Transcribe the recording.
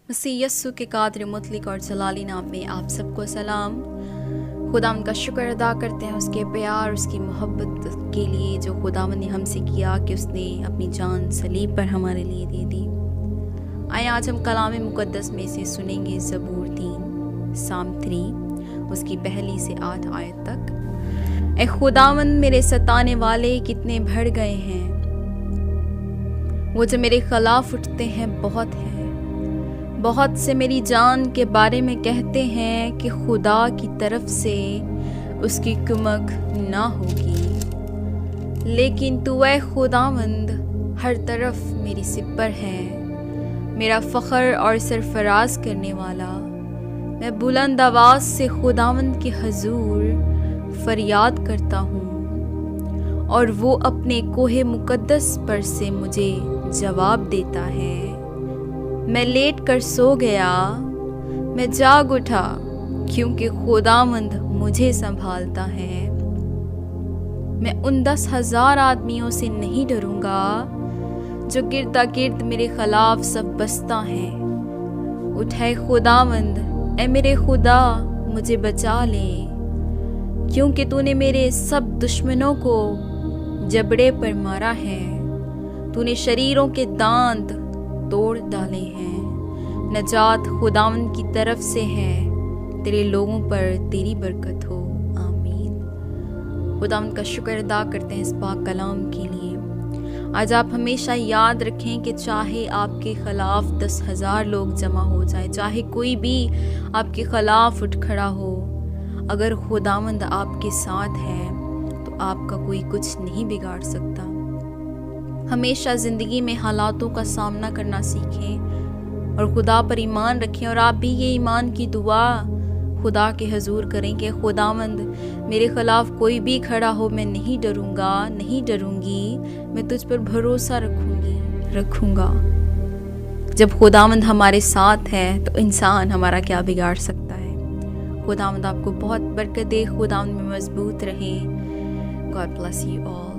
मसीह यस्सु के कादिर मुतलक और जलाली नाम में आप सबको सलाम। खुदावंद का शुक्र अदा करते हैं उसके प्यार, उसकी मोहब्बत के लिए जो खुदावंद ने हमसे किया कि उसने अपनी जान सलीब पर हमारे लिए दे दी। आए आज हम कलाम मुकद्दस में से सुनेंगे ज़बूर 3 साम 3 उसकी पहली से 8 आयत तक। ए खुदावंद मेरे सताने वाले कितने बढ़ गए हैं, वो जो मेरे खिलाफ उठते हैं बहुत हैं। बहुत से मेरी जान के बारे में कहते हैं कि खुदा की तरफ से उसकी कुमक ना होगी, लेकिन तू ऐ खुदावंद हर तरफ मेरी सिर पर है, मेरा फ़ख्र और सरफराज करने वाला। मैं बुलंद आवाज़ से खुदावंद के हजूर फरियाद करता हूँ और वो अपने कोहे मुकद्दस पर से मुझे जवाब देता है। मैं लेट कर सो गया, मैं जाग उठा, क्योंकि खुदावंद मुझे संभालता है। मैं उन 10,000 आदमियों से नहीं डरूंगा जो गिरदा गिर्द मेरे खिलाफ सब बसता है। उठे खुदावंद, ए मेरे खुदा मुझे बचा ले, क्योंकि तूने मेरे सब दुश्मनों को जबड़े पर मारा है। तूने शरीरों के दांत तोड़ डाले हैं। नजात खुदावंद की तरफ से है, तेरे लोगों पर तेरी बरकत हो, आमीन। खुदावंद का शुक्र अदा करते हैं इस पाक कलाम के लिए। आज आप हमेशा याद रखें कि चाहे आपके खिलाफ 10,000 लोग जमा हो जाए, चाहे कोई भी आपके खिलाफ उठ खड़ा हो, अगर खुदावंद आपके साथ है तो आपका कोई कुछ नहीं बिगाड़ सकता। हमेशा ज़िंदगी में हालातों का सामना करना सीखें और खुदा पर ईमान रखें, और आप भी ये ईमान की दुआ खुदा के हजूर करें कि खुदावंद मेरे ख़िलाफ़ कोई भी खड़ा हो, मैं नहीं डरूंगा, नहीं डरूंगी, मैं तुझ पर भरोसा रखूंगा। जब खुदावंद हमारे साथ है तो इंसान हमारा क्या बिगाड़ सकता है। खुदावंद आपको बहुत बरकत दे, खुदावंद में मजबूत रहें। God bless you all.